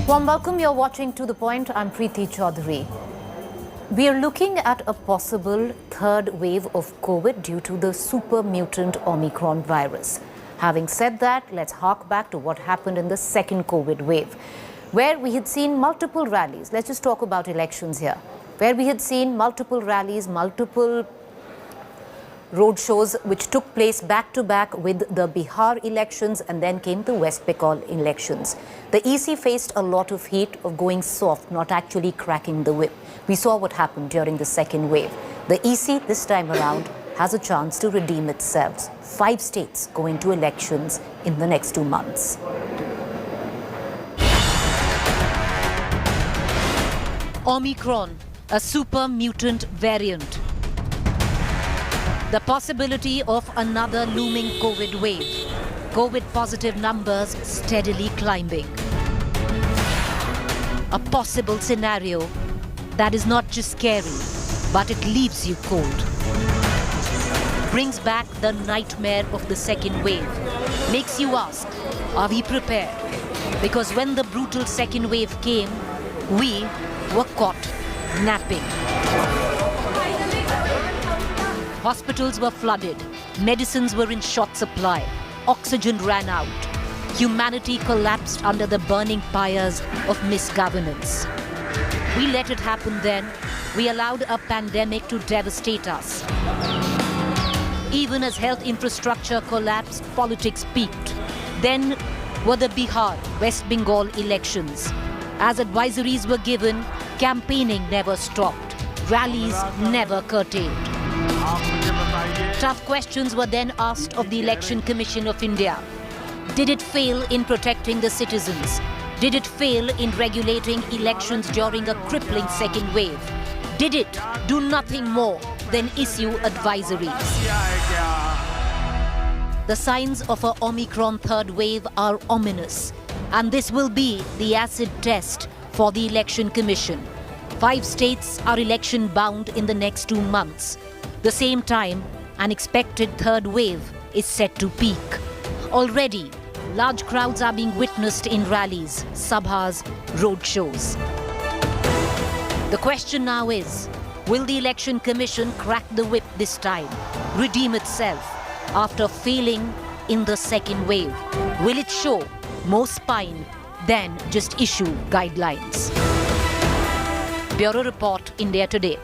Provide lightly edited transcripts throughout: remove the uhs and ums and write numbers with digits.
Warm welcome, you're watching To The Point. I'm Preeti Chaudhary. We are looking at a possible third wave of COVID due to the super mutant Omicron virus. Having said that, let's hark back to what happened in the second COVID wave, where we had seen multiple rallies. Let's just talk about elections here, where we had seen multiple rallies, multiple road shows which took place back to back with the Bihar elections, and then came the West Bengal elections. The EC faced a lot of heat of going soft, not actually cracking the whip. We saw what happened during the second wave. The EC this time around has a chance to redeem itself. 5 states go into elections in the next 2 months. Omicron, a super mutant variant. The possibility of another looming COVID wave. COVID positive numbers steadily climbing. A possible scenario that is not just scary, but it leaves you cold. Brings back the nightmare of the second wave. Makes you ask, are we prepared? Because when the brutal second wave came, we were caught napping. Hospitals were flooded, medicines were in short supply, oxygen ran out. Humanity collapsed under the burning pyres of misgovernance. We let it happen then. We allowed a pandemic to devastate us. Even as health infrastructure collapsed, politics peaked. Then were the Bihar, West Bengal elections. As advisories were given, campaigning never stopped. Rallies never curtailed. Tough questions were then asked of the Election Commission of India. Did it fail in protecting the citizens? Did it fail in regulating elections during a crippling second wave? Did it do nothing more than issue advisories? The signs of an Omicron third wave are ominous, and this will be the acid test for the Election Commission. 5 states are election bound in the next 2 months. The same time, an expected third wave is set to peak. Already, large crowds are being witnessed in rallies, sabhas, road shows. The question now is, will the Election Commission crack the whip this time, redeem itself after failing in the second wave? Will it show more spine than just issue guidelines? Bureau Report, India Today.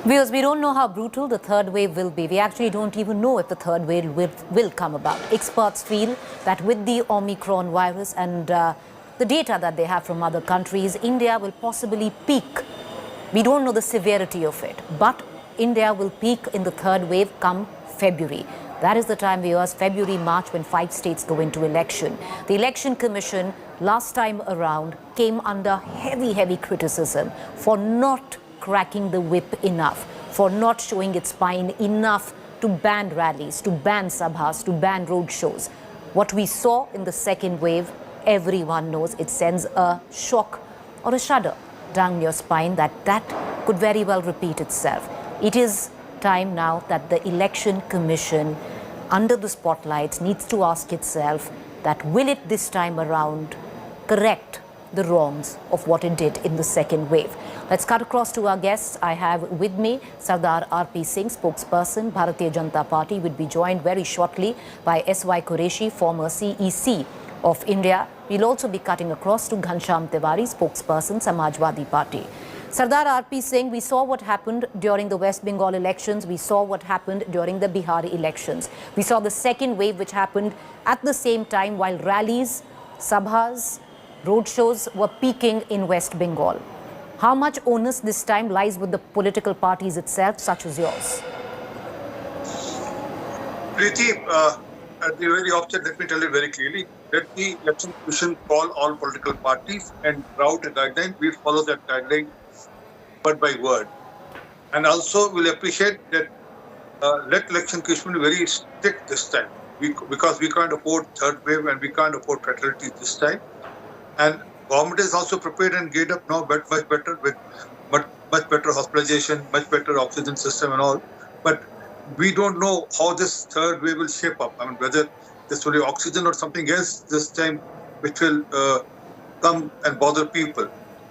Viewers, we don't know how brutal the third wave will be. We actually don't even know if the third wave will come about. Experts feel that with the Omicron virus and the data that they have from other countries, India will possibly peak. We don't know the severity of it, but India will peak in the third wave come February. That is the time, viewers, February, March, when 5 states go into election. The Election Commission last time around came under heavy criticism for not cracking the whip enough, for not showing its spine enough to ban rallies, to ban sabhas, to ban road shows. What we saw in the second wave, everyone knows it sends a shock or a shudder down your spine that could very well repeat itself. It is time now that the Election Commission, under the spotlights, needs to ask itself that will it this time around correct the wrongs of what it did in the second wave. Let's cut across to our guests. I have with me Sardar R.P. Singh, spokesperson, Bharatiya Janata Party, will be joined very shortly by S.Y. Qureshi, former CEC of India. We'll also be cutting across to Ghanshyam Tiwari, spokesperson, Samajwadi Party. Sardar R.P. Singh, we saw what happened during the West Bengal elections. We saw what happened during the Bihar elections. We saw the second wave which happened at the same time while rallies, sabhas, road shows were peaking in West Bengal. How much onus this time lies with the political parties itself, such as yours? Preeti, at the very outset, let me tell you very clearly, let the Election Commission call all political parties and route a guideline. We follow that guideline word by word. And also, we'll appreciate that let Election Commission be very strict this time, because we can't afford third wave and we can't afford fatalities this time. And government is also prepared and geared up now much better with much better hospitalization, much better oxygen system and all. But we don't know how this third wave will shape up. I mean, whether this will be oxygen or something else this time, which will come and bother people.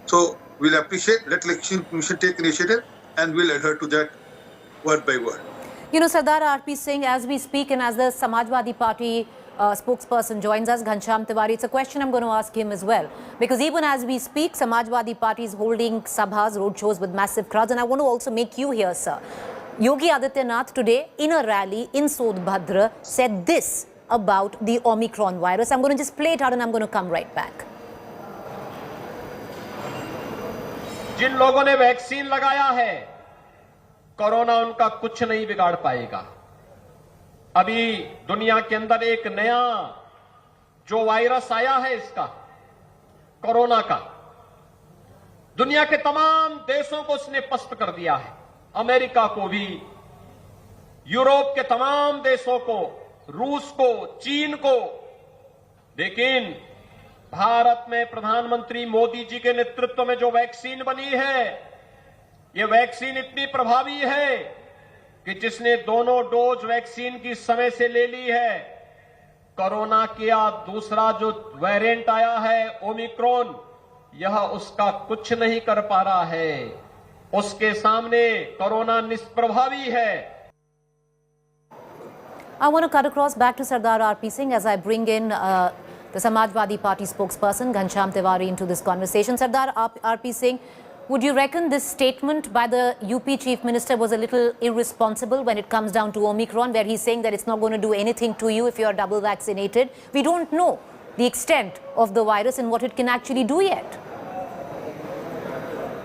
So we'll appreciate, let Election Commission take initiative, and we'll adhere to that word by word. You know, Sardar R.P. Singh, as we speak and as the Samajwadi Party spokesperson joins us, Ghanshyam Tiwari, it's a question I'm going to ask him as well. Because even as we speak, Samajwadi Party is holding sabhas, roadshows with massive crowds. And I want to also make you hear, sir. Yogi Adityanath today, in a rally in Sodbhadra, said this about the Omicron virus. I'm going to just play it out and I'm going to come right back. जिन लोगों ने vaccine लगाया है, corona उनका कुछ नहीं बिगाड़ पाएगा। अभी दुनिया के अंदर एक नया जो वायरस आया है, इसका कोरोना का, दुनिया के तमाम देशों को उसने पस्त कर दिया है। अमेरिका को भी, यूरोप के तमाम देशों को, रूस को, चीन को। लेकिन भारत में प्रधानमंत्री मोदी जी के नेतृत्व में जो वैक्सीन बनी है, ये वैक्सीन इतनी प्रभावी है कि जिसने दोनों डोज वैक्सीन की समय से ले ली है, कोरोना का दूसरा जो वेरिएंट आया है ओमिक्रॉन, यह उसका कुछ नहीं कर पा रहा है। उसके सामने कोरोना निष्प्रभावी है। I want to cut across back to Sardar R.P. Singh as I bring in the Samajwadi Party spokesperson Ghanshyam Tiwari into this conversation. Sardar R.P. Singh, would you reckon this statement by the UP Chief Minister was a little irresponsible when it comes down to Omicron, where he's saying that it's not going to do anything to you if you're double vaccinated? We don't know the extent of the virus and what it can actually do yet.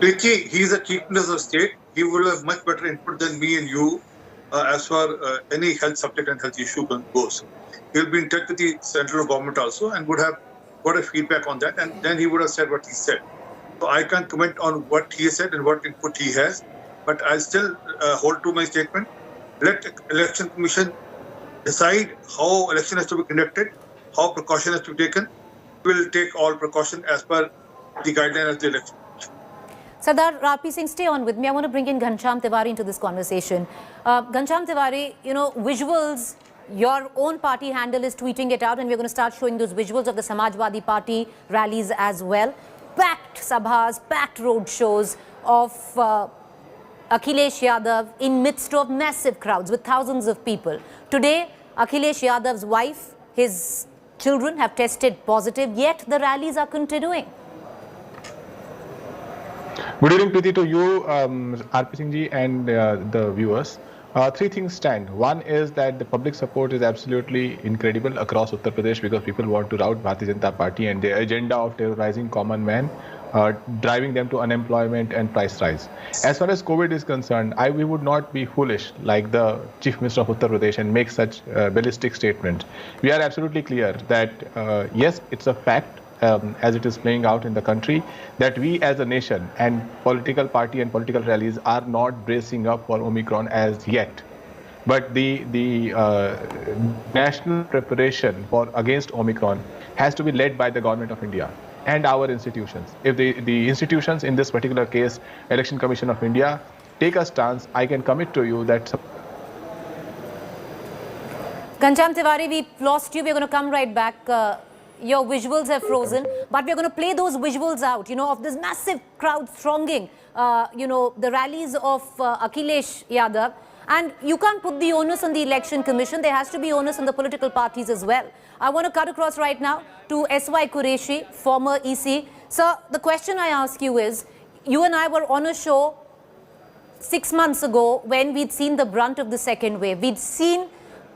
Ricky, he's a Chief Minister of State. He will have much better input than me and you as far any health subject and health issue goes. He'll be in touch with the central government also and would have got a feedback on that, and then he would have said what he said. So I can't comment on what he said and what input he has, but I'll still hold to my statement. Let Election Commission decide how election has to be conducted, how precaution has to be taken. We'll take all precaution as per the guideline of the election. Sardar R.P. Singh, stay on with me. I want to bring in Ghanshyam Tiwari into this conversation. Ghanshyam Tiwari, you know, visuals, your own party handle is tweeting it out, and we're going to start showing those visuals of the Samajwadi Party rallies as well. Packed sabhas, packed road shows of Akhilesh Yadav in midst of massive crowds with thousands of people. Today, Akhilesh Yadav's wife, his children have tested positive, yet the rallies are continuing. Good evening, Preeti, to you, R.P. Singh ji, and the viewers. Three things stand. One is that the public support is absolutely incredible across Uttar Pradesh because people want to rout Bharatiya Janata Party and their agenda of terrorizing common man, driving them to unemployment and price rise. As far as COVID is concerned, we would not be foolish like the Chief Minister of Uttar Pradesh and make such ballistic statements. We are absolutely clear that yes, it's a fact. As it is playing out in the country, that we as a nation and political party and political rallies are not bracing up for Omicron as yet. But the national preparation against Omicron has to be led by the government of India and our institutions. If the institutions, in this particular case, Election Commission of India, take a stance, I can commit to you that... Ghanshyam Tiwari, we lost you. We're going to come right back. Your visuals have frozen, but we're going to play those visuals out, you know, of this massive crowd thronging, you know, the rallies of Akhilesh Yadav. And you can't put the onus on the Election Commission. There has to be onus on the political parties as well. I want to cut across right now to S.Y. Qureshi, former EC. Sir, the question I ask you is, you and I were on a show 6 months ago when we'd seen the brunt of the second wave. We'd seen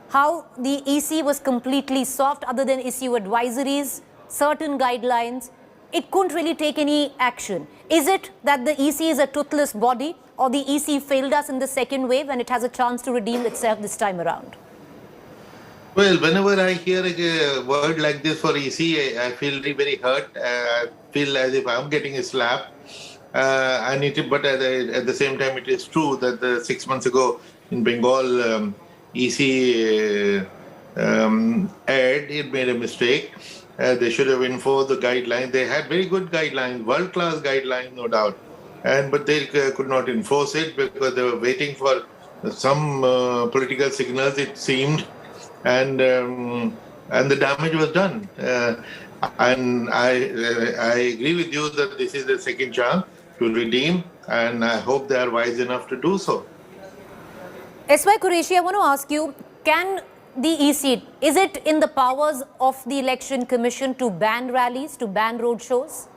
how the EC was completely soft other than issue advisories, certain guidelines. It couldn't really take any action. Is it that the EC is a toothless body, or the EC failed us in the second wave and it has a chance to redeem itself this time around? Well, whenever I hear a word like this for EC, I feel very hurt. I feel as if I'm getting a slap. But at the same time, it is true that 6 months ago in Bengal, EC it made a mistake. They should have enforced the guidelines. They had very good guidelines, world-class guidelines, no doubt. But they could not enforce it because they were waiting for some political signals, it seemed. And and the damage was done. And I agree with you that this is the second chance to redeem, and I hope they are wise enough to do so. S.Y. Qureshi, I want to ask you, can the EC, is it in the powers of the Election Commission to ban rallies, to ban road shows?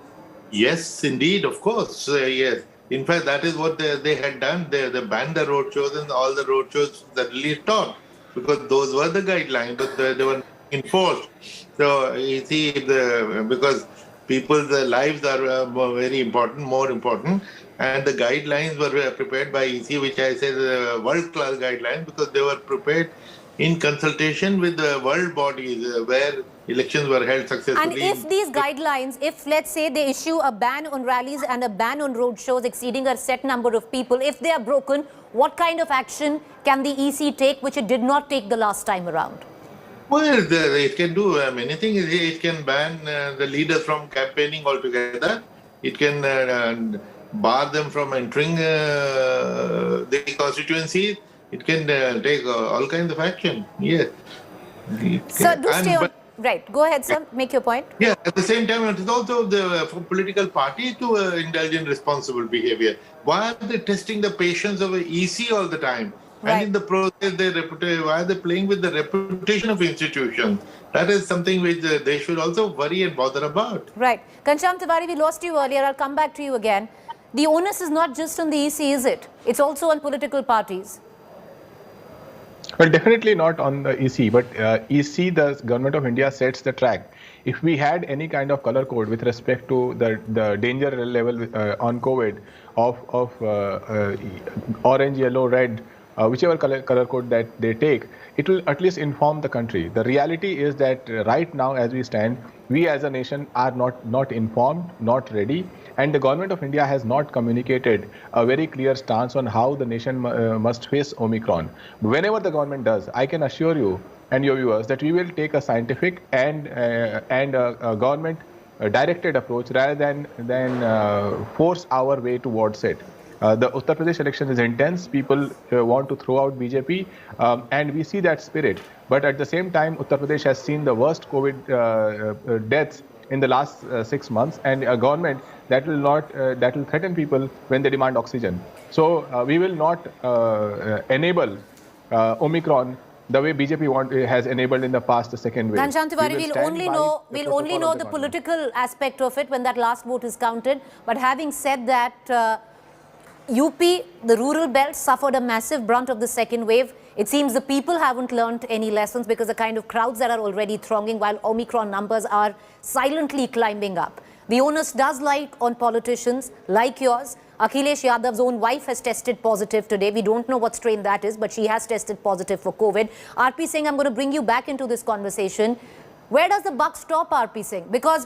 Yes, indeed, of course, yes. In fact, that is what they had done. They banned the road shows and all the road shows that really taught, because those were the guidelines, but they were enforced. So you see, because people's lives are very important, more important, and the guidelines were prepared by EC, which I say the world-class guidelines, because they were prepared in consultation with the world bodies where elections were held successfully. And if these guidelines, if let's say they issue a ban on rallies and a ban on road shows exceeding a set number of people, if they are broken, what kind of action can the EC take which it did not take the last time around? Well, it can do many things. It can ban the leaders from campaigning altogether. It can bar them from entering the constituency. It can take all kinds of action. Yes. Sir, do stay on. Right. Go ahead, sir. Make your point. Yeah. At the same time, it is also for political parties to indulge in responsible behavior. Why are they testing the patience of the EC all the time? Right. And in the process, why are they playing with the reputation of institutions? That is something which they should also worry and bother about. Right. Ghanshyam Tiwari, we lost you earlier. I'll come back to you again. The onus is not just on the EC, is it? It's also on political parties. Well, definitely not on the EC, but EC, the government of India sets the track. If we had any kind of color code with respect to the danger level on COVID of orange, yellow, red, whichever color code that they take, it will at least inform the country. The reality is that right now, as we stand, we as a nation are not informed, not ready, and the government of India has not communicated a very clear stance on how the nation must face Omicron. Whenever the government does, I can assure you and your viewers that we will take a scientific and a government directed approach rather than force our way towards it. The Uttar Pradesh election is intense. People want to throw out BJP, and we see that spirit. But at the same time, Uttar Pradesh has seen the worst COVID deaths in the last 6 months, and a government that will threaten people when they demand oxygen. So we will not enable Omicron the way BJP has enabled in the past the second wave. Ghanshyam Tiwari, we'll only know the political aspect of it when that last vote is counted. But having said that, UP, the rural belt, suffered a massive brunt of the second wave. It seems the people haven't learned any lessons because the kind of crowds that are already thronging while Omicron numbers are silently climbing up. The onus does lie on politicians like yours. Akhilesh Yadav's own wife has tested positive today. We don't know what strain that is, but she has tested positive for COVID. RP Singh, I'm going to bring you back into this conversation. Where does the buck stop, RP Singh? Because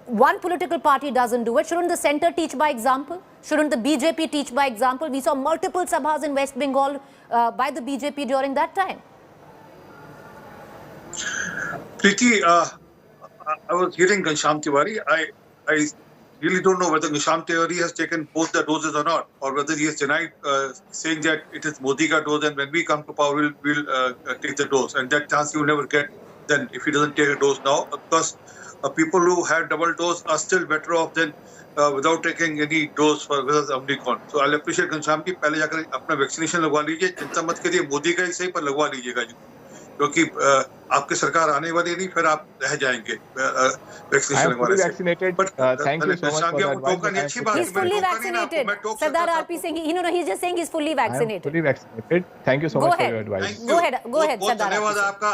one political party doesn't do it. Shouldn't the centre teach by example? Shouldn't the BJP teach by example? We saw multiple sabhas in West Bengal by the BJP during that time. Preeti, I was hearing Ghanshyam Tiwari. I really don't know whether Ghanshyam Tiwari has taken both the doses or not, or whether he has denied saying that it is Modi ka dose and when we come to power, we'll take the dose. And that chance you will never get then if he doesn't take a dose now. Because people who had double dose are still better off than without taking any dose for Omicron. So I'll appreciate Ghanshyam ki पहले जाकर अपना vaccination लगवा लीजिए. चिंता मत करिए, मोदी का ही सही पर लगवा लीजिएगा जी, क्योंकि आपकी सरकार आने वाली नहीं, फिर आप रह जाएंगे वैक्सीनेशन लगवाने से. But thank you so much for that. अच्छी बात है. He's fully vaccinated. Sardar RP Singh, he's just saying he's fully vaccinated. I am fully vaccinated. Thank you so much for your advice. Go ahead, Sardar. धन्यवाद आपका.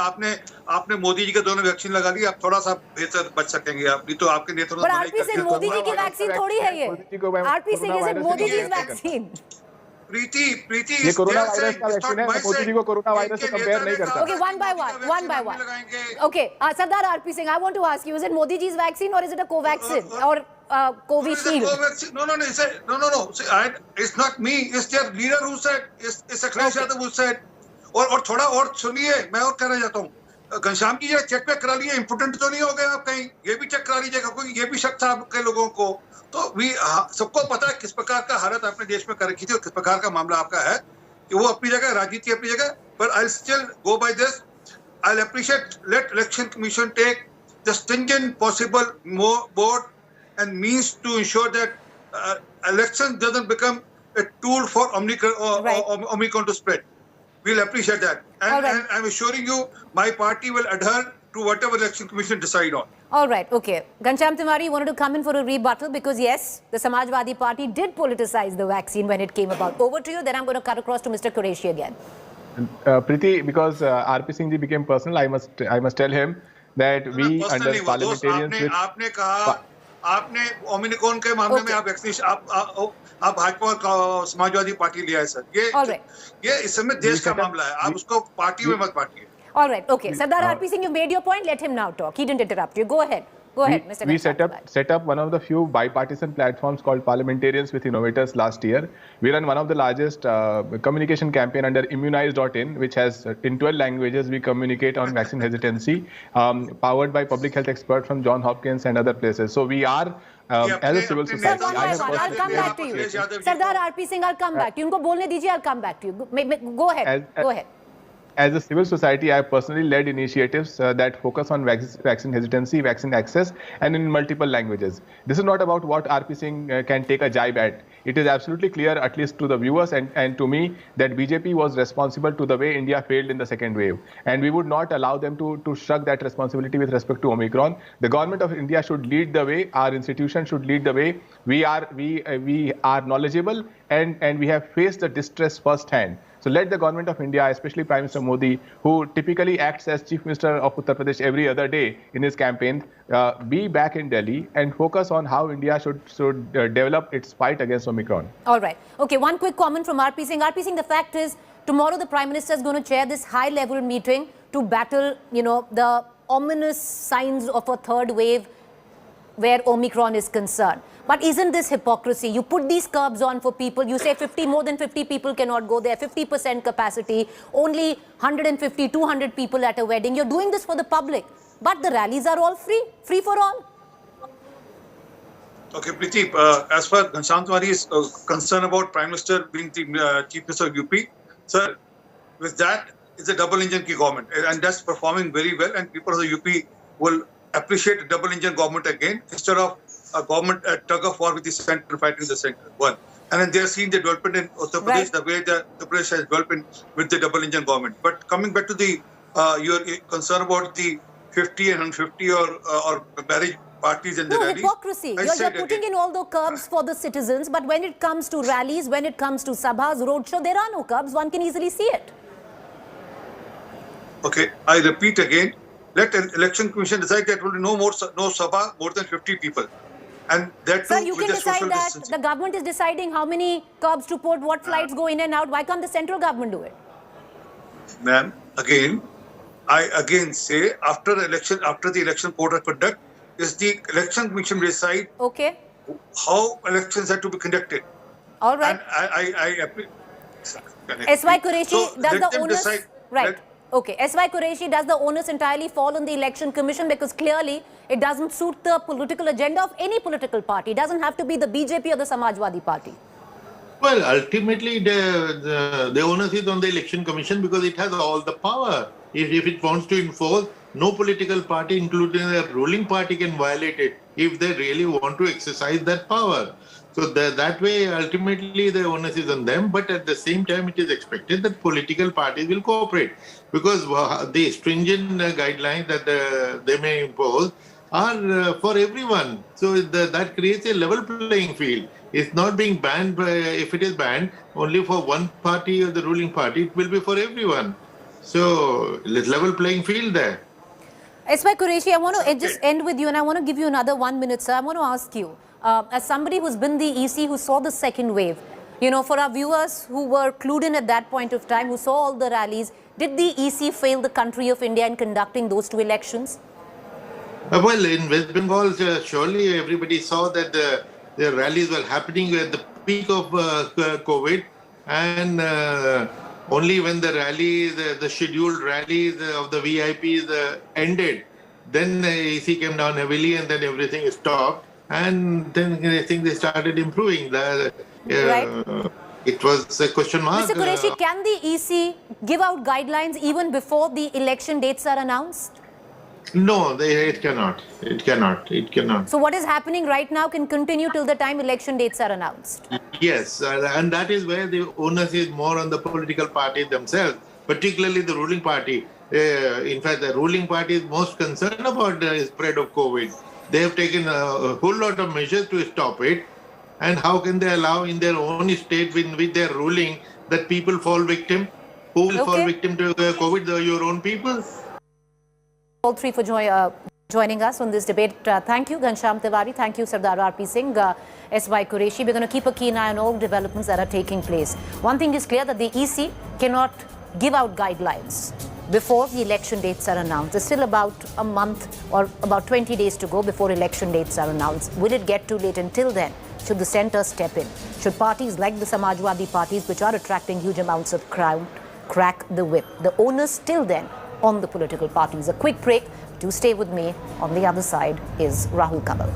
आपने मोदी जी के दोनों vaccine लगा ली. आप थोड़ा सा बेहतर बच सकेंगे. आप नहीं तो आपके नेतृत्व में. पर RP Singh, मोदी जी की वैक्सीन थोड़ी है ये. RP Singh, is it Modi जी's vaccine? प्रीति, ये कोरोना वायरस का वैक्सीन है. मोदी जी को कोरोना वायरस से कंपेयर नहीं करता. Okay, one by one. Okay, Sardar RP Singh, I want to ask you, is it Modi ji's vaccine or is it a Covaxin or Covishield? No. It's not me. It's their leader who said. It's Akhilesh Yadav who said. और थोड़ा और सुनिए, मैं और कहना चाहता हूँ. घनश्याम की चेक पे करा लिए, इम्पोर्टेंट तो नहीं हो गए आप कहीं. ये भी चेक करा लीजिएगा, कोई ये भी शक था आपके लोगों को. तो सबको पता है किस प्रकार का हालत अपने देश में कर रखी थी और किस प्रकार का मामला आपका है. कि वो अपनी जगह, राजनीति अपनी जगह. पर I still go by this. I'll appreciate, let Election Commission take the stringent possible board and means to ensure that election doesn't become a tool for Omicron to spread. We'll appreciate that. And I'm assuring you, my party will adhere to whatever Election Commission decide on. All right, okay. Ghanshyam Tewari, you wanted to come in for a rebuttal because yes, the Samajwadi Party did politicize the vaccine when it came about. Over to you, then I'm going to cut across to Mr. Qureshi again. Preeti, because RP Singh ji became personal, I must tell him that we under parliamentarians with... आपने Omicron के मामले में आप vaccination आप भाजपा और Samajwadi party लिया है sir, ये इस समय देश का मामला है, आप उसको पार्टी में मत बांटिए. All right, okay. Sardar RP Singh, you made your point. Let him now talk. He didn't interrupt you. Go ahead. Go ahead, Mr. We set up one of the few bipartisan platforms called Parliamentarians with Innovators last year. We run one of the largest communication campaign under immunize.in, which has in 12 languages we communicate on vaccine hesitancy, powered by public health experts from Johns Hopkins and other places. So we are as a civil society. I'll come back to you. Sardar RP Singh, I'll come back to you. Unko bolne dijiye, I'll come back to you. Go ahead. Go ahead. As a civil society, I have personally led initiatives that focus on vaccine hesitancy, vaccine access, and in multiple languages. This is not about what RP Singh can take a jibe at. It is absolutely clear, at least to the viewers and to me, that BJP was responsible to the way India failed in the second wave. And we would not allow them to shrug that responsibility with respect to Omicron. The government of India should lead the way. Our institution should lead the way. We are knowledgeable and we have faced the distress firsthand. So let the government of India, especially Prime Minister Modi, who typically acts as Chief Minister of Uttar Pradesh every other day in his campaign, be back in Delhi and focus on how India should develop its fight against Omicron. All right. Okay, one quick comment from RP Singh. RP Singh, the fact is, tomorrow the Prime Minister is going to chair this high-level meeting to battle, the ominous signs of a third wave where Omicron is concerned. But isn't this hypocrisy? You put these curbs on for people, you say more than 50 people cannot go there, 50% capacity, only 150, 200 people at a wedding. You're doing this for the public, but the rallies are all free for all. Okay, Preeti, as far as Ghanshyam Tewari is concerned about Prime Minister being the Chief Minister of UP, sir, with that, it's a double-engine government, and that's performing very well, and people of the UP will appreciate a double-engine government again, instead of a government tug of war with the center fighting the center. One. And then they are seeing the development in Uttar Pradesh, the way the Uttar Pradesh has developed with the double-engine government. But coming back to the your concern about the 50 and 150 or marriage parties and the rallies. Hypocrisy. You're putting in all the curbs for the citizens, but when it comes to rallies, when it comes to sabhas, roadshow, there are no curbs. One can easily see it. Okay, I repeat again. Let an election commission decide that will be no sabha, more than 50 people. And that Sir, you can decide that. The government is deciding how many curbs to put, what flights go in and out. Why can't the central government do it? Ma'am, I again say, after the election code of conduct, is the election commission decide how elections are to be conducted. All right. And S.Y. Qureshi, does the onus... Right. Okay, S.Y. Qureshi, does the onus entirely fall on the election commission? Because clearly it doesn't suit the political agenda of any political party. It doesn't have to be the BJP or the Samajwadi Party. Well, ultimately the onus is on the election commission because it has all the power. If it wants to enforce, no political party, including the ruling party, can violate it if they really want to exercise that power. So that way, ultimately, the onus is on them. But at the same time, it is expected that political parties will cooperate because the stringent guidelines that they may impose are for everyone. So that creates a level playing field. It's not being banned. If it is banned only for one party or the ruling party, it will be for everyone. So level playing field there. S.Y. Qureshi, I want to just end with you and I want to give you another 1 minute, sir. I want to ask you, as somebody who's been the EC who saw the second wave, for our viewers who were clued in at that point of time, who saw all the rallies, did the EC fail the country of India in conducting those two elections? Well, in West Bengal, surely everybody saw that the rallies were happening at the peak of COVID, and only when the rallies, the scheduled rallies of the VIPs ended, then the EC came down heavily and then everything stopped. And then I think they started improving. It was a question mark. Mr. Qureshi, can the EC give out guidelines even before the election dates are announced? No, it cannot. It cannot. It cannot. So what is happening right now can continue till the time election dates are announced? Yes, and that is where the onus is more on the political parties themselves, particularly the ruling party. In fact, the ruling party is most concerned about the spread of COVID. They have taken a whole lot of measures to stop it. And how can they allow in their own state with their ruling that people fall victim? Who will fall victim to COVID? Your own people? All three for joining us on this debate. Thank you, Ghanshyam Tiwari. Thank you, Sardar R.P. Singh, S.Y. Qureshi. We're going to keep a keen eye on all developments that are taking place. One thing is clear, that the EC cannot give out guidelines before the election dates are announced. There's still about a month or about 20 days to go before election dates are announced. Will it get too late? Until then, should the centre step in? Should parties like the Samajwadi parties, which are attracting huge amounts of crowd, crack the whip? The onus till then on the political parties. A quick break. Do stay with me. On the other side is Rahul Kamal.